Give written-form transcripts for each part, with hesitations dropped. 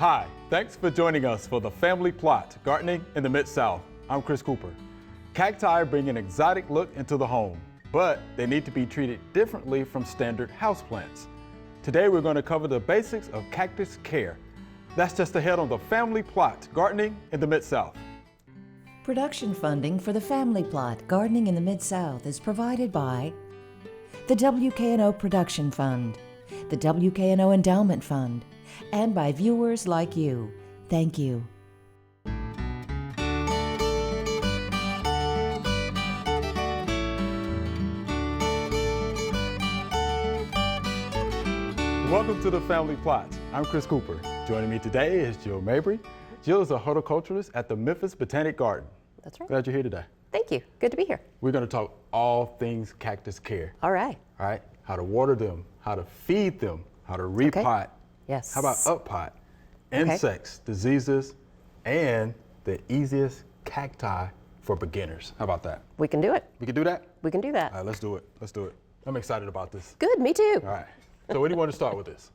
Hi, thanks for joining us for the Family Plot, Gardening in the Mid-South. I'm Chris Cooper. Cacti bring an exotic look into the home, but they need to be treated differently from standard houseplants. Today we're going to cover the basics of cactus care. That's just ahead on the Family Plot, Gardening in the Mid-South. Production funding for the Family Plot, Gardening in the Mid-South is provided by the WKNO Production Fund, the WKNO Endowment Fund, and by viewers like you. Thank you. Welcome to the Family Plot. I'm Chris Cooper. Joining me today is Jill Maybry. Jill is a horticulturalist at the Memphis Botanic Garden. That's right. Glad you're here today. Thank you. Good to be here. We're going to talk all things cactus care. All right. All right, how to water them, how to feed them, how to repot. Yes. How about uppot, insects, diseases, and the easiest cacti for beginners. How about that? We can do it. We can do that? We can do that. All right, let's do it. Let's do it. I'm excited about this. Good, me too. All right. So where do you want to start with this?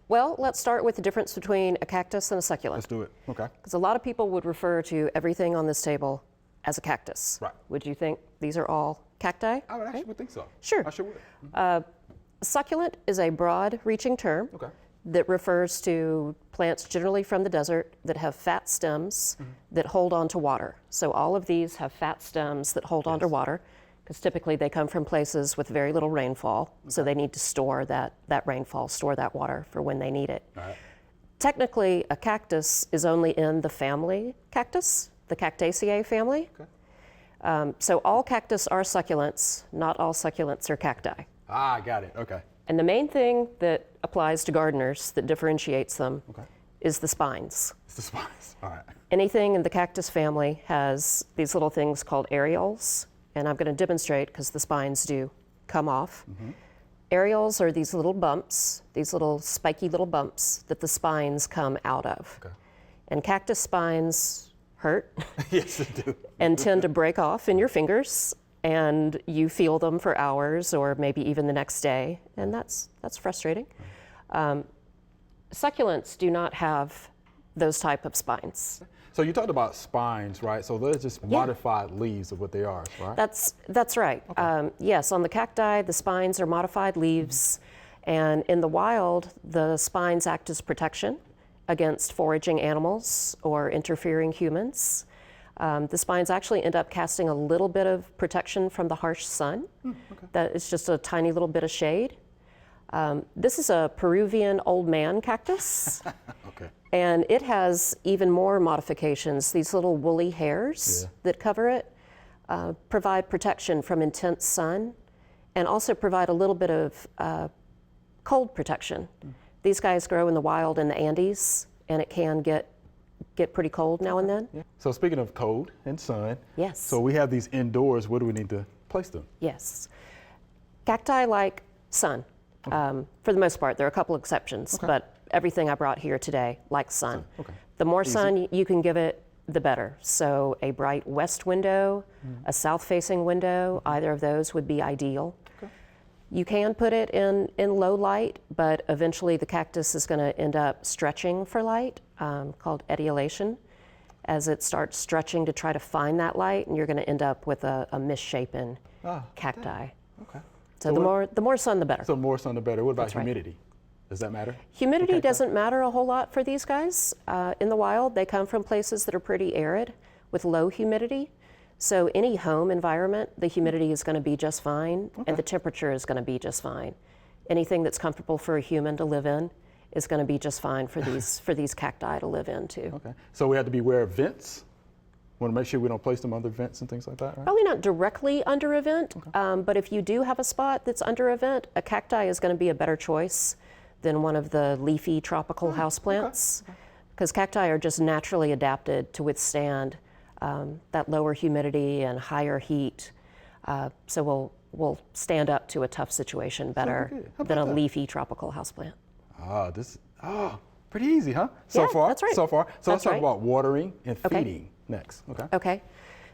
Well, let's start with the difference between a cactus and a succulent. Let's do it. Okay. Because a lot of people would refer to everything on this table as a cactus. Right. Would you think these are all cacti? I would actually think so. Sure. I sure would. Succulent is a broad-reaching term Okay. that refers to plants generally from the desert that have fat stems that hold on to water. So all of these have fat stems that hold on to water, because typically they come from places with very little rainfall, so they need to store that rainfall, store that water for when they need it. All right. Technically, a cactus is only in the family Cactus, the Cactaceae family. Okay. So all cactus are succulents, not all succulents are cacti. Ah, got it. Okay. And the main thing that applies to gardeners that differentiates them is the spines. It's the spines. All right. Anything in the cactus family has these little things called areoles, and I'm going to demonstrate because the spines do come off. Areoles are these little bumps, these little spiky little bumps that the spines come out of. Okay. And cactus spines hurt Yes, they do. and tend to break off in your fingers, and you feel them for hours or maybe even the next day, and that's frustrating. Succulents do not have those type of spines. So you talked about spines, right? So they're just modified leaves of what they are, right? That's right. Okay. Yes, on the cacti, the spines are modified leaves, and in the wild, the spines act as protection against foraging animals or interfering humans. The spines actually end up casting a little bit of protection from the harsh sun. That is just a tiny little bit of shade. This is a Peruvian old man cactus. Okay. And it has even more modifications. These little woolly hairs that cover it provide protection from intense sun and also provide a little bit of cold protection. These guys grow in the wild in the Andes, and it can get pretty cold now and then. Yeah. So speaking of cold and sun, Yes. so we have these indoors. Where do we need to place them? Yes. Cacti like sun. For the most part, there are a couple exceptions, but everything I brought here today likes sun. Okay. The more Easy. sun you can give it, the better. So a bright west window, a south-facing window, either of those would be ideal. Okay. You can put it in low light, but eventually the cactus is going to end up stretching for light, called etiolation, as it starts stretching to try to find that light, and you're going to end up with a misshapen cacti. Okay. So the more sun, the better. So more sun, the better. What about That's right. humidity? Does that matter? Humidity doesn't matter a whole lot for these guys. In the wild, they come from places that are pretty arid with low humidity. So any home environment, the humidity is going to be just fine, and the temperature is going to be just fine. Anything that's comfortable for a human to live in is going to be just fine for these cacti to live in too. Okay. So we have to beware of vents. Want to make sure we don't place them under vents and things like that, right? Probably not directly under a vent, but if you do have a spot that's under a vent, a cacti is going to be a better choice than one of the leafy tropical houseplants, because cacti are just naturally adapted to withstand that lower humidity and higher heat. So we'll stand up to a tough situation better than a leafy tropical houseplant. Pretty easy, huh? So Yeah, far, that's right. so far. So let's That's talk right. about watering and feeding next, okay? Okay.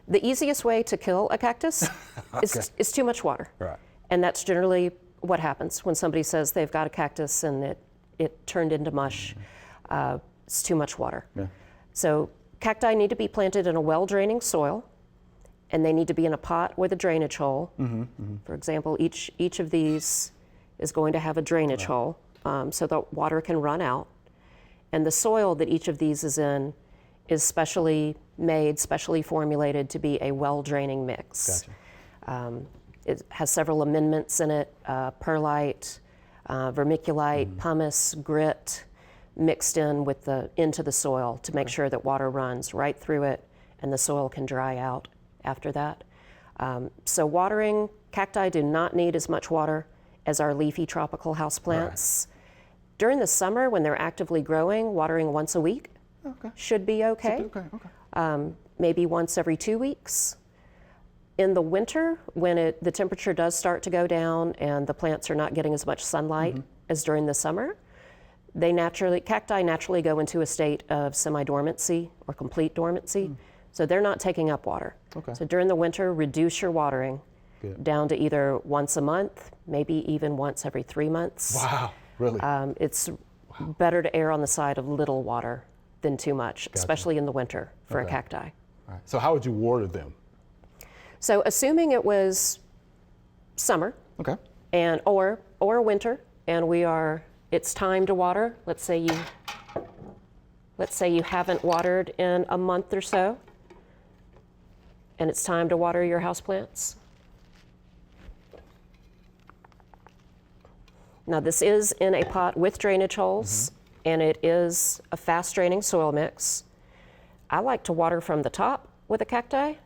The easiest way to kill a cactus is too much water. Right. And that's generally what happens when somebody says they've got a cactus and it turned into mush. It's too much water. Yeah. So cacti need to be planted in a well-draining soil, and they need to be in a pot with a drainage hole. For example, each of these is going to have a drainage hole so that water can run out. And the soil that each of these is in is specially made, specially formulated to be a well-draining mix. Gotcha. It has several amendments in it, perlite, vermiculite, pumice, grit, mixed in with into the soil to make sure that water runs right through it and the soil can dry out after that. So watering, cacti do not need as much water as our leafy tropical houseplants. During the summer, when they're actively growing, watering once a week should be okay. Maybe once every 2 weeks. In the winter, when the temperature does start to go down and the plants are not getting as much sunlight as during the summer, cacti naturally go into a state of semi-dormancy or complete dormancy. So they're not taking up water. So during the winter, reduce your watering down to either once a month, maybe even once every 3 months. Wow, really? It's better to err on the side of little water than too much, especially in the winter for a cacti. All right. So how would you water them? So assuming it was summer and or winter and it's time to water, let's say you haven't watered in a month or so and it's time to water your houseplants. Now this is in a pot with drainage holes and it is a fast draining soil mix. I like to water from the top with a cacti.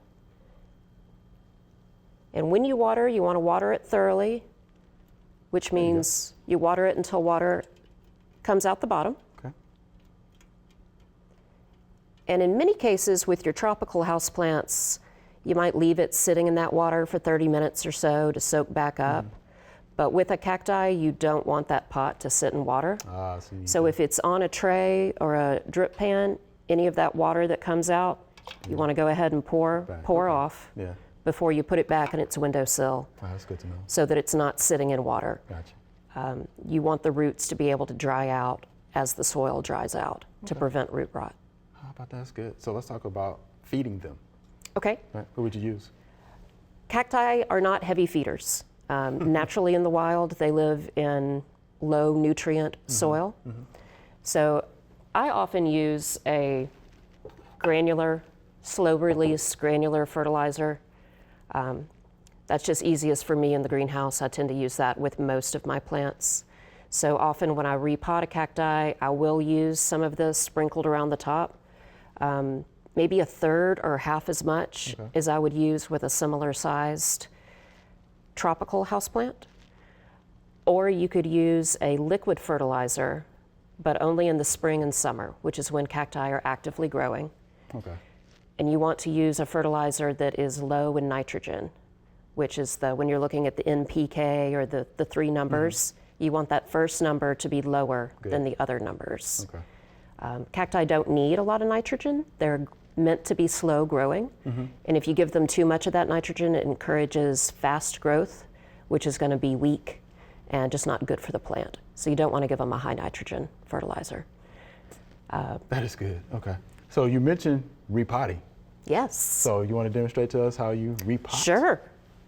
And when you want to water it thoroughly, which means you water it until water comes out the bottom. And in many cases with your tropical houseplants, you might leave it sitting in that water for 30 minutes or so to soak back up. But with a cacti, you don't want that pot to sit in water. So if it's on a tray or a drip pan, any of that water that comes out, you want to go ahead and pour off before you put it back in its windowsill. That's good to know. So that it's not sitting in water. Gotcha. You want the roots to be able to dry out as the soil dries out to prevent root rot. How about that? That's good. So let's talk about feeding them. Okay. Right. What would you use? Cacti are not heavy feeders. Naturally in the wild, they live in low nutrient soil. So I often use a slow release granular fertilizer. That's just easiest for me in the greenhouse. I tend to use that with most of my plants. So often when I repot a cacti, I will use some of this sprinkled around the top. Maybe a third or half as much as I would use with a similar sized tropical houseplant. Or you could use a liquid fertilizer, but only in the spring and summer, which is when cacti are actively growing. And you want to use a fertilizer that is low in nitrogen, which is when you're looking at the NPK or the 3 numbers, you want that first number to be lower than the other numbers. Cacti don't need a lot of nitrogen. They're meant to be slow growing. And if you give them too much of that nitrogen, it encourages fast growth, which is going to be weak and just not good for the plant. So you don't want to give them a high nitrogen fertilizer. That is good. So you mentioned repotting. Yes. So you want to demonstrate to us how you repot? Sure.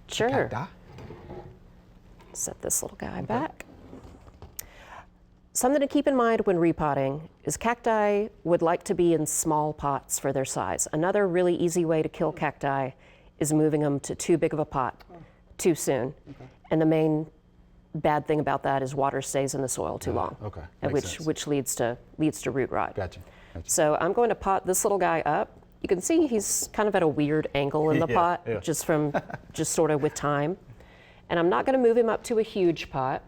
Cacti? Set this little guy back. Something to keep in mind when repotting is cacti would like to be in small pots for their size. Another really easy way to kill cacti is moving them to too big of a pot too soon. And the main bad thing about that is water stays in the soil too long, which leads to root rot. Gotcha. So I'm going to pot this little guy up. You can see he's kind of at a weird angle in the pot, just sort of with time. And I'm not going to move him up to a huge pot.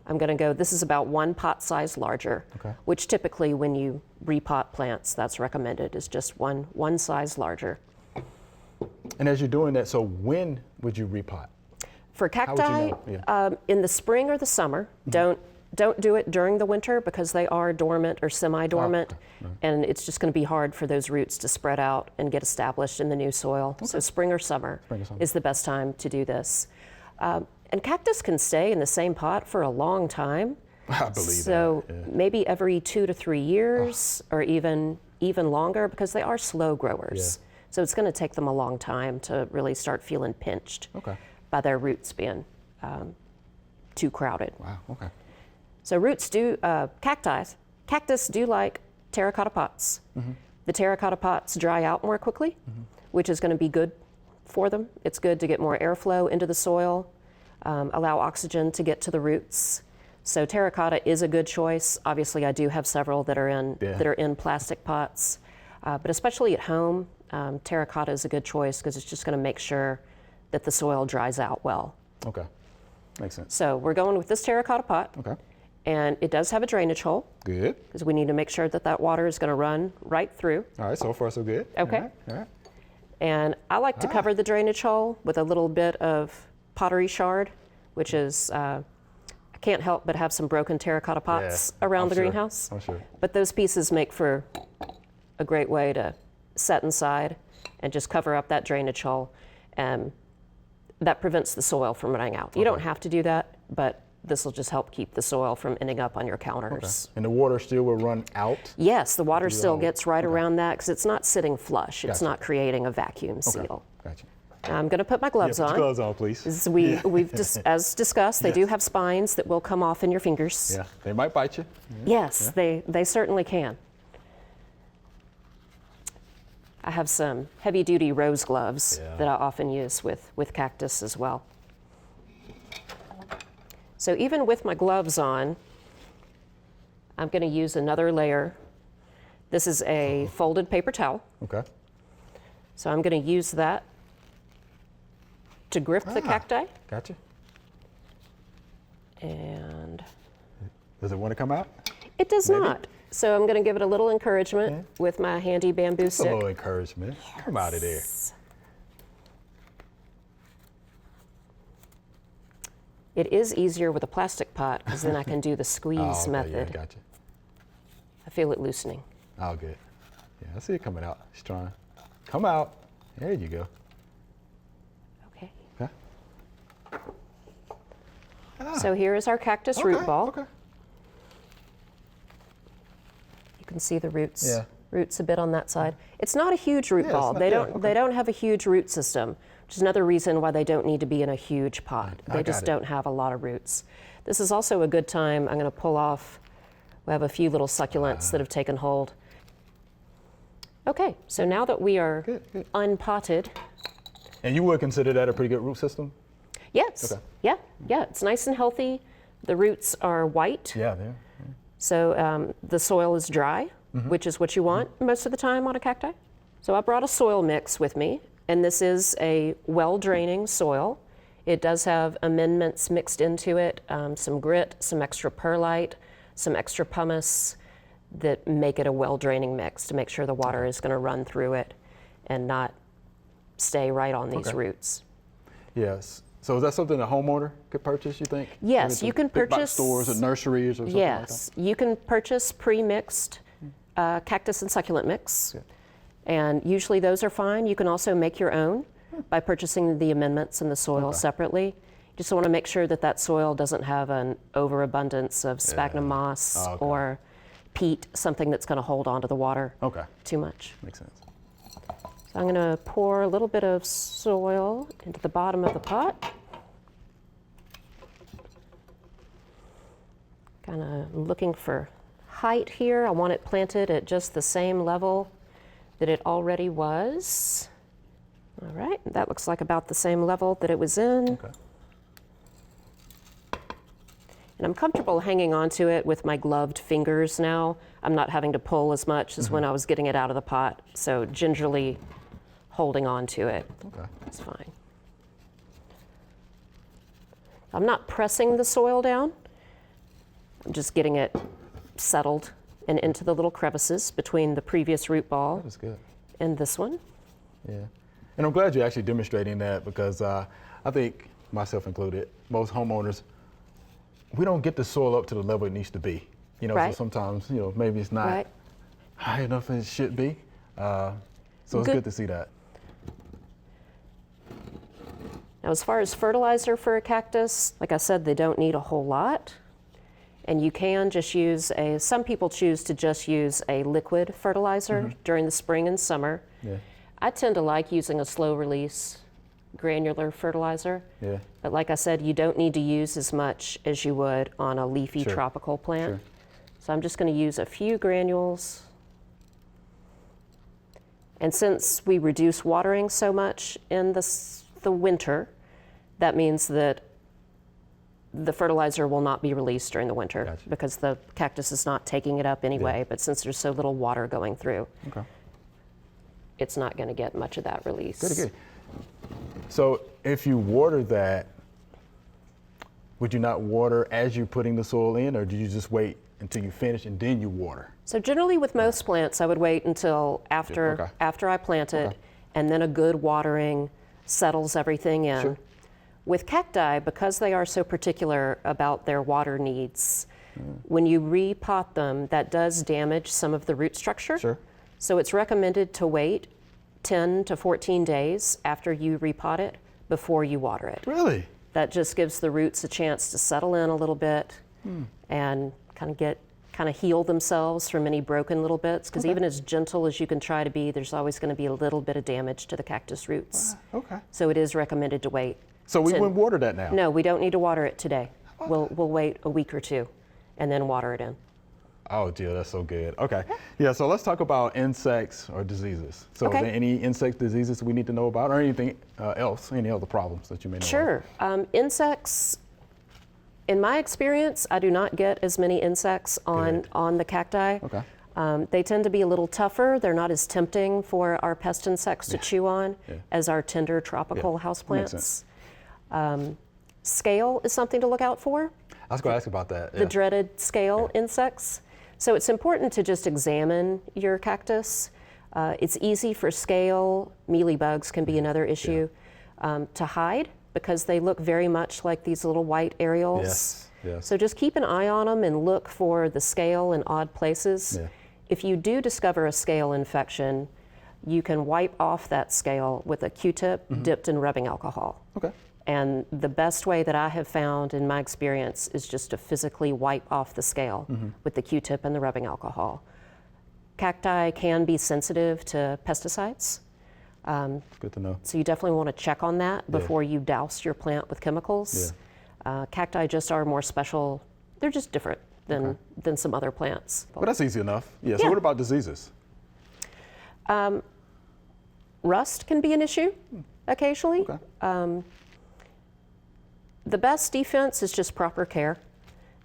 I'm going to go, this is about 1 pot size larger, which typically when you repot plants, that's recommended, is just one size larger. And as you're doing that, so when would you repot? For cacti, in the spring or the summer, don't do it during the winter because they are dormant or semi-dormant, and it's just going to be hard for those roots to spread out and get established in the new soil. So spring or summer is the best time to do this. And cactus can stay in the same pot for a long time. I believe So that. Yeah. maybe every 2 to 3 years, or even longer, because they are slow growers. Yeah. So it's going to take them a long time to really start feeling pinched Okay. by their roots being too crowded. Wow. Okay. So cactus do like terracotta pots. The terracotta pots dry out more quickly, which is going to be good for them. It's good to get more airflow into the soil, allow oxygen to get to the roots. So terracotta is a good choice. Obviously, I do have several that are in plastic pots, but especially at home, terracotta is a good choice because it's just going to make sure that the soil dries out well. Okay. Makes sense. So we're going with this terracotta pot. Okay. And it does have a drainage hole Good. because we need to make sure that that water is going to run right through. All right. So far, so good. Okay. All right. All right. And I like to cover the drainage hole with a little bit of pottery shard, which is, I can't help but have some broken terracotta pots around the greenhouse. I'm sure. But those pieces make for a great way to set inside and just cover up that drainage hole. And that prevents the soil from running out. You don't have to do that, but this will just help keep the soil from ending up on your counters. And the water still will run out? Yes, the water still hole. gets right around that because it's not sitting flush. It's Gotcha. not creating a vacuum seal. Gotcha. I'm going to put my gloves Put on. your gloves on, please. As as discussed, they do have spines that will come off in your fingers. Yeah. They might bite you. Yes, they certainly can. I have some heavy-duty rose gloves that I often use with cactus as well. So even with my gloves on, I'm going to use another layer. This is a folded paper towel. Okay. So I'm going to use that to grip the cacti. Gotcha. And Does it want to come out? it does not. So I'm going to give it a little encouragement with my handy bamboo Just a little stick. encouragement. Come out of there. It is easier with a plastic pot because then I can do the squeeze method. Yeah, gotcha. I feel it loosening. Oh, good. Yeah, I see it coming out. It's trying. Come out. There you go. Okay. Okay. So here is our cactus root ball. Okay. You can see the roots. Yeah. Roots a bit on that side. It's not a huge root Yeah, ball. it's not- They yeah, don't. okay. They don't have a huge root system, which is another reason why they don't need to be in a huge pot. I They got just it. don't have a lot of roots. This is also a good time. I'm going to pull off. We have a few little succulents that have taken hold. Okay, so now that we are Good. unpotted, And you would consider that a pretty good root system? yes, Okay. yeah, it's nice and healthy. The roots are white. Yeah, yeah. So the soil is dry, which is what you want most of the time on a cacti. So I brought a soil mix with me, and this is a well-draining soil. It does have amendments mixed into it, some grit, some extra perlite, some extra pumice that make it a well-draining mix to make sure the water is going to run through it and not stay right on these Okay. roots. Yes. So is that something a homeowner could purchase, you think? Yes, Maybe you can big box purchase- stores or nurseries or something Yes, you can purchase pre-mixed cactus and succulent mix, and usually those are fine. You can also make your own by purchasing the amendments in the soil separately. You just want to make sure that that soil doesn't have an overabundance of sphagnum moss or peat, something that's going to hold onto the water like that? Okay. too much. Makes sense. So I'm going to pour a little bit of soil into the bottom of the pot. Kind of looking for height here. I want it planted at just the same level that it already was. All right, that looks like about the same level that it was in. Okay. And I'm comfortable hanging on to it with my gloved fingers now. I'm not having to pull as much as when I was getting it out of the pot. So gingerly holding on to it. Okay. That's fine. I'm not pressing the soil down. I'm just getting it settled and into the little crevices between the previous root ball That's good. and this one. Yeah. And I'm glad you're actually demonstrating that because I think, myself included, most homeowners, we don't get the soil up to the level it needs to be. You know, Right. so sometimes, you know, maybe it's not Right. high enough as it should be. So it's Good. good to see that. Now, as far as fertilizer for a cactus, like I said, they don't need a whole lot. And you can just use some people choose to just use a liquid fertilizer during the spring and summer. Yeah. I tend to like using a slow release granular fertilizer. Yeah. But like I said, you don't need to use as much as you would on a leafy Sure. tropical plant. Sure. So I'm just going to use a few granules. And since we reduce watering so much in the winter, that means that the fertilizer will not be released during the winter Gotcha. because the cactus is not taking it up anyway. Yeah. But since there's so little water going through, Okay. it's not going to get much of that release. Good. So if you water that, would you not water as you're putting the soil in, or do you just wait until you finish and then you water? So generally with most plants, I would wait until after Okay. after I plant it, Okay. and then a good watering settles everything in. Sure. With cacti, because they are so particular about their water needs, when you repot them, that does damage some of the root structure. Sure. So it's recommended to wait 10 to 14 days after you repot it before you water it. Really? That just gives the roots a chance to settle in a little bit and kind of heal themselves from any broken little bits. Because even as gentle as you can try to be, there's always going to be a little bit of damage to the cactus roots. Okay. So it is recommended to wait. So we wouldn't water that now? No, we don't need to water it today. We'll wait a week or two and then water it in. Oh, Jill, that's so good. Okay. Yeah, so let's talk about insects or diseases. So Okay. are there any insect diseases we need to know about, or anything else, any other problems that you may know of? Sure. Insects, in my experience, I do not get as many insects Good. on the cacti. Okay. They tend to be a little tougher. They're not as tempting for our pest insects to chew on Yeah. as our tender tropical Makes houseplants. sense. Scale is something to look out for, I was going to ask about that. the dreaded scale insects. So it's important to just examine your cactus. It's easy for scale, mealybugs can be another issue, to hide because they look very much like these little white areoles. Yes, yes. So just keep an eye on them and look for the scale in odd places. Yeah. If you do discover a scale infection, you can wipe off that scale with a Q-tip dipped in rubbing alcohol. Okay. And the best way that I have found in my experience is just to physically wipe off the scale with the Q-tip and the rubbing alcohol. Cacti can be sensitive to pesticides, Good to know. so you definitely want to check on that before you douse your plant with chemicals. Cacti just are more special. They're just different than some other plants. But that's easy enough. Yeah, so Yeah. what about diseases? Rust can be an issue occasionally. Okay. The best defense is just proper care.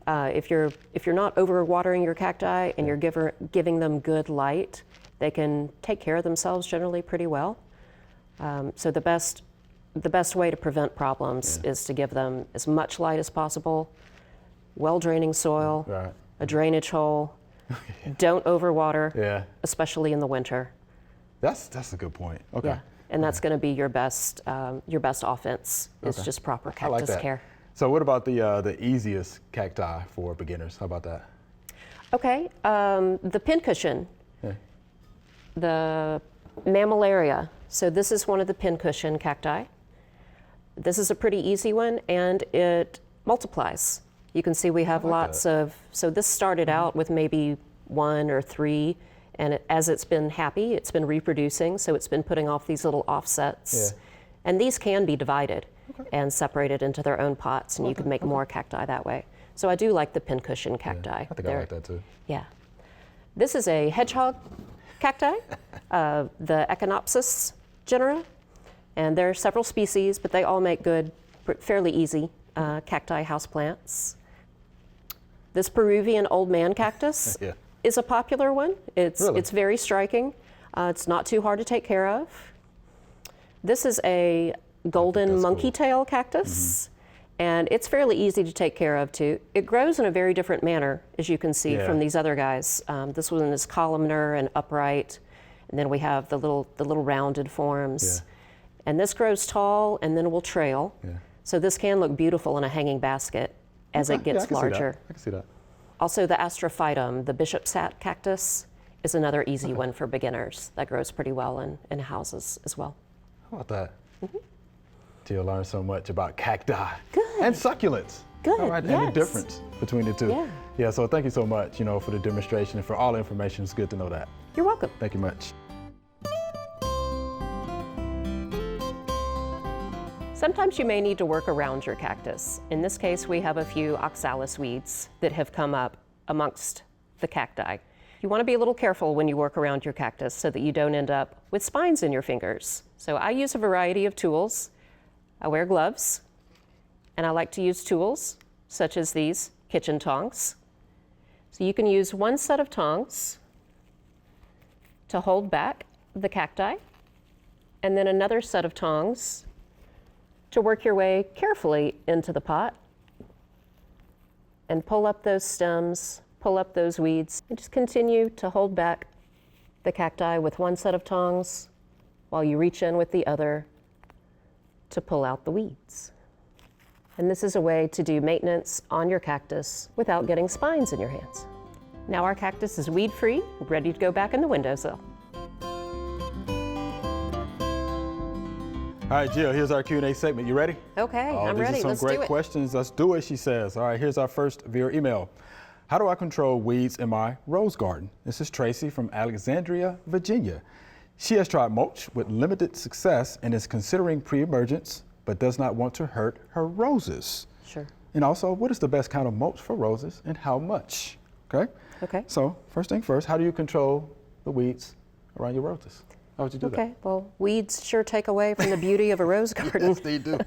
If you're not overwatering your cacti and you're giving them good light, they can take care of themselves generally pretty well. So the best way to prevent problems is to give them as much light as possible, well-draining soil, Right. a drainage hole. Don't overwater, Yeah. especially in the winter. That's a good point. Okay. Yeah, and that's going to be your best offense. Is Okay. just proper I like cactus that. care. So what about the easiest cacti for beginners? How about that? Okay, the pincushion, Yeah. the mammillaria. So this is one of the pincushion cacti. This is a pretty easy one, and it multiplies. You can see we have like lots that. of. So this started out with maybe 1 or 3, and as it's been happy, it's been reproducing. So it's been putting off these little offsets, Yeah. and these can be divided and separated into their own pots, and you can make more cacti that way. So I do like the pincushion cacti. I think I They're- like that too. Yeah. This is a hedgehog cacti, the Echinopsis genera, and there are several species, but they all make good, fairly easy cacti houseplants. This Peruvian old man cactus Yeah. is a popular one. Really? It's very striking. It's not too hard to take care of. This is a golden that's monkey cool. tail cactus, and it's fairly easy to take care of too. It grows in a very different manner, as you can see Yeah. from these other guys. This one is columnar and upright, and then we have the little rounded forms. Yeah. And this grows tall and then will trail. Yeah. So this can look beautiful in a hanging basket as Okay, it gets I can see that. larger. I can see that. Also, the astrophytum, the bishop's hat cactus, is another easy one for beginners. That grows pretty well in houses as well. How about that? Jill learned so much about cacti Good. and succulents. Good, All right, and the yes. difference between the two. Yeah. Yeah, so thank you so much, for the demonstration and for all the information. It's good to know that. You're welcome. Thank you much. Sometimes you may need to work around your cactus. In this case, we have a few oxalis weeds that have come up amongst the cacti. You want to be a little careful when you work around your cactus so that you don't end up with spines in your fingers. So I use a variety of tools. I wear gloves, and I like to use tools such as these kitchen tongs. So you can use one set of tongs to hold back the cacti, and then another set of tongs to work your way carefully into the pot and pull up those stems, pull up those weeds, and just continue to hold back the cacti with one set of tongs while you reach in with the other to pull out the weeds. And this is a way to do maintenance on your cactus without getting spines in your hands. Now our cactus is weed-free, ready to go back in the windowsill. All right, Jill, here's our Q&A segment. You ready? Okay, I'm these ready. are some Let's great do it. questions. Let's do it, she says. All right, here's our first via email. How do I control weeds in my rose garden? This is Tracy from Alexandria, Virginia. She has tried mulch with limited success and is considering pre-emergence, but does not want to hurt her roses. Sure. And also, what is the best kind of mulch for roses and how much? Okay? Okay. So, first thing first, how do you control the weeds around your roses? How would you do that? Okay, well, weeds sure take away from the beauty of a rose garden. Yes, they do.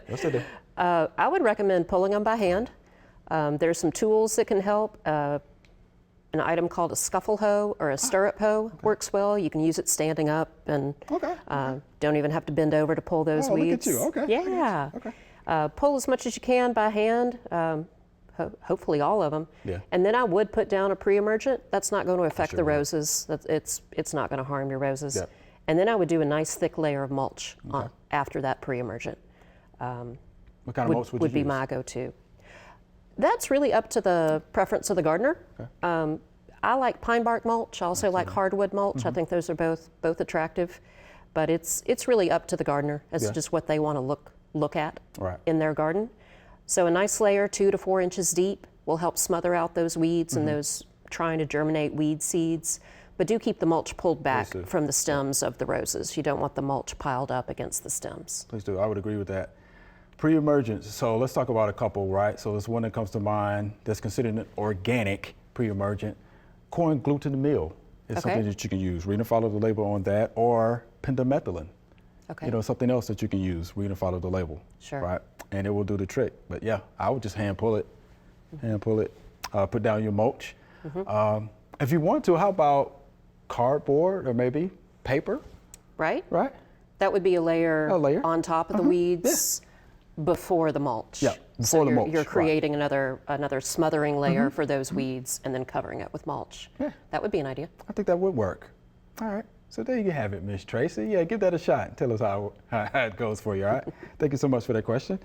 Yes, they do. I would recommend pulling them by hand. There's some tools that can help. An item called a scuffle hoe or a stirrup hoe works well. You can use it standing up and don't even have to bend over to pull those weeds. Look at you. Okay. Yeah. Okay. Pull as much as you can by hand, hopefully all of them. Yeah. And then I would put down a pre-emergent. That's not going to affect sure the will. roses. It's not going to harm your roses. Yep. And then I would do a nice thick layer of mulch after that pre-emergent. What kind of mulch would you be use? my go-to. That's really up to the preference of the gardener. Okay. I like pine bark mulch. I also like hardwood mulch. I think those are both attractive, but it's really up to the gardener as to just what they want to look at in their garden. So a nice layer, 2 to 4 inches deep, will help smother out those weeds and those trying to germinate weed seeds. But do keep the mulch pulled back from the stems of the roses. You don't want the mulch piled up against the stems. Please do. I would agree with that. Pre-emergence. So let's talk about a couple, right? So there's one that comes to mind that's considered an organic pre-emergent. Corn gluten meal is something that you can use. Read and follow the label on that, or pendimethalin. Okay. Something else that you can use. Read and follow the label. Sure. Right, and it will do the trick. But yeah, I would just hand pull it, put down your mulch. If you want to, how about cardboard or maybe paper? Right? Right. That would be a layer on top of the weeds before the mulch. Yeah, before the mulch. You're creating another smothering layer for those weeds and then covering it with mulch. Yeah. That would be an idea. I think that would work. All right. So there you have it, Miss Tracy. Yeah, give that a shot. Tell us how it goes for you, all right? Thank you so much for that question.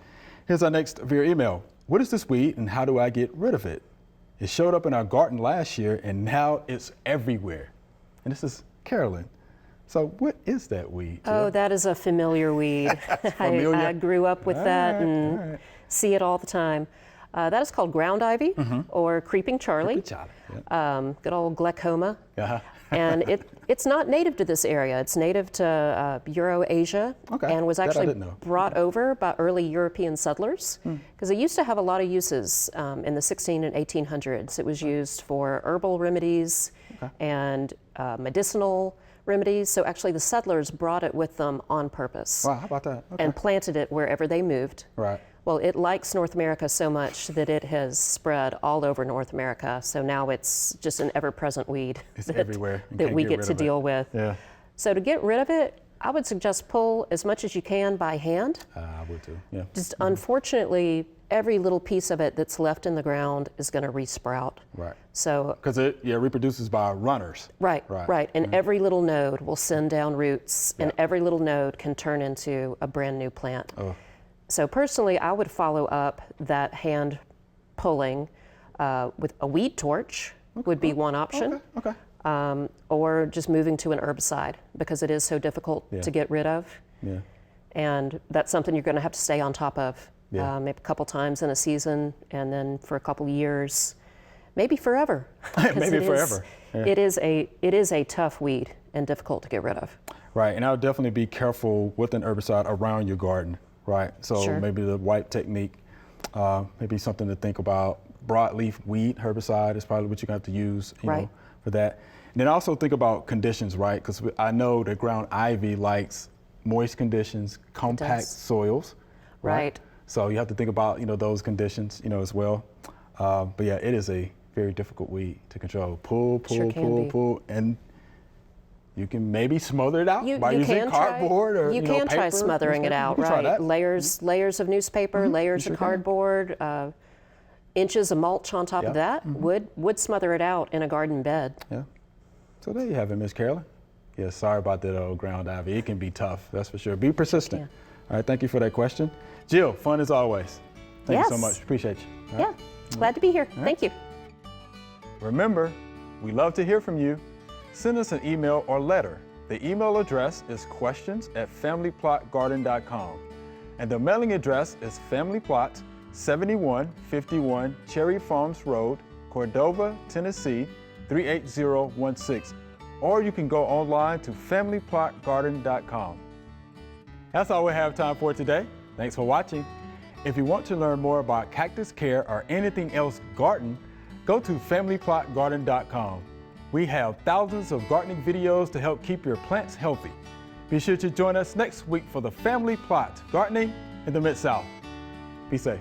Here's our next via email. What is this weed and how do I get rid of it? It showed up in our garden last year and now it's everywhere. And this is Carolyn. So what is that weed, Jill? Oh, that is a familiar weed. Familiar? I grew up with that and see it all the time. That is called ground ivy or creeping Charlie. Good old glaucoma. And it's not native to this area. It's native to Euro-Asia and was actually brought over by early European settlers because it used to have a lot of uses in the 16 and 1800s. It was used for herbal remedies and medicinal remedies. So actually the settlers brought it with them on purpose. Wow, how about that? And planted it wherever they moved. Right. Well, it likes North America so much that it has spread all over North America. So now it's just an ever-present weed everywhere. that we get to deal with. Yeah. So to get rid of it, I would suggest pull as much as you can by hand. I would too, yeah. Just unfortunately, every little piece of it that's left in the ground is going to resprout. Right. So because it reproduces by runners. Right. And every little node will send down roots, and every little node can turn into a brand new plant. So personally, I would follow up that hand pulling with a weed torch would be one option. Or just moving to an herbicide because it is so difficult to get rid of. Yeah. And that's something you're going to have to stay on top of maybe a couple times in a season and then for a couple years maybe forever. 'Cause Maybe forever. Yeah. It is a tough weed and difficult to get rid of. Right, and I would definitely be careful with an herbicide around your garden, right? So Sure. maybe the wipe technique, maybe something to think about. Broadleaf weed herbicide is probably what you're going to have to use, you know, Right. for that. And then also think about conditions, right? Because I know that ground ivy likes moist conditions, compact does. soils. Right. So you have to think about, you know, those conditions, you know, as well. But yeah, it is a very difficult weed to control. Pull, Sure can be. pull, and you can maybe smother it out by You using can cardboard or you know, can try paper, smothering it newspaper. out, You can try right? that. Layers of newspaper, layers sure of can. cardboard, inches of mulch on top of Yeah. that would smother it out in a garden bed. Yeah. So there you have it, Miss Carolyn. Yeah, sorry about that old ground ivy. It can be tough, that's for sure. Be persistent. Yeah. All right, thank you for that question. Jill, fun as always. Thank you so Yes. much. Appreciate you. All right. Yeah, glad to be here. Thank you. Remember, we love to hear from you. Send us an email or letter. The email address is questions@familyplotgarden.com. And the mailing address is Family Plot, 7151 Cherry Farms Road, Cordova, Tennessee, 38016. Or you can go online to familyplotgarden.com. That's all we have time for today. Thanks for watching. If you want to learn more about cactus care or anything else garden, go to familyplotgarden.com. We have thousands of gardening videos to help keep your plants healthy. Be sure to join us next week for the Family Plot Gardening in the Mid-South. Be safe.